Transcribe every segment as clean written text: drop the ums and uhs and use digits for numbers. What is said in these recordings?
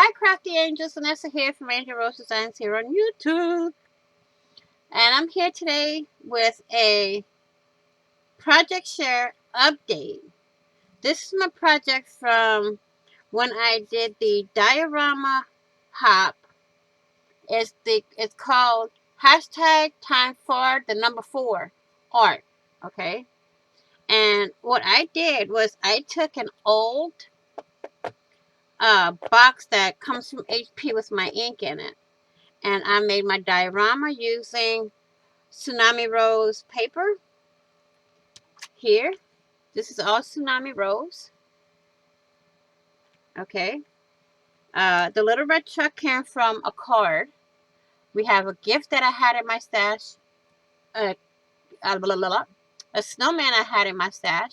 Hi Crafty Angels, Vanessa here from Angel Rose Designs here on YouTube. And I'm here today with a project share update. This is my project from when I did the Diorama Hop. It's called hashtag time for the number 4 art. Okay. And what I did was I took an old box that comes from HP with my ink in it. And I made my diorama using Tsunami Rose paper here. This is all Tsunami Rose. Okay. The little red truck came from a card. We have a gift that I had in my stash. A snowman I had in my stash.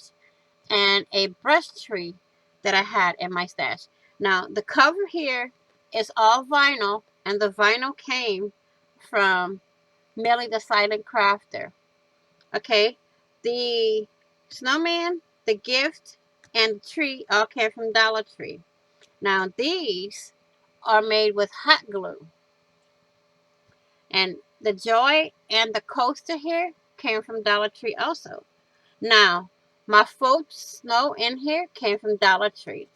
And a brush tree that I had in my stash. Now, the cover here is all vinyl. And the vinyl came from Millie the Silent Crafter. Okay, the snowman, the gift, and the tree all came from Dollar Tree. Now these are made with hot glue. And the joy and the coaster here came from Dollar Tree also. Now, my faux snow in here came from Dollar Tree.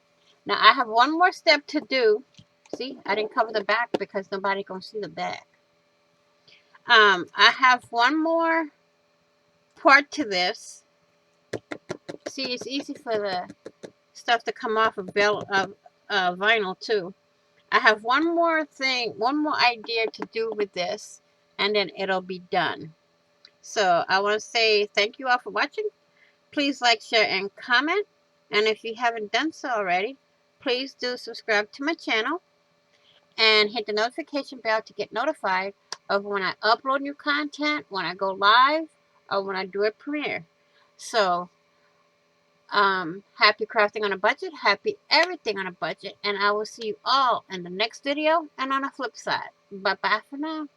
Now I have one more step to do. See, I didn't cover the back because nobody gonna see the back. I have one more part to this. See, it's easy for the stuff to come off of vinyl too. I have one more idea to do with this, and then it'll be done. So I want to say thank you all for watching. Please like, share, and comment. And if you haven't done so already, please do subscribe to my channel and hit the notification bell to get notified of when I upload new content, when I go live, or when I do a premiere. So happy crafting on a budget, happy everything on a budget, and I will see you all in the next video and on the flip side. Bye bye for now.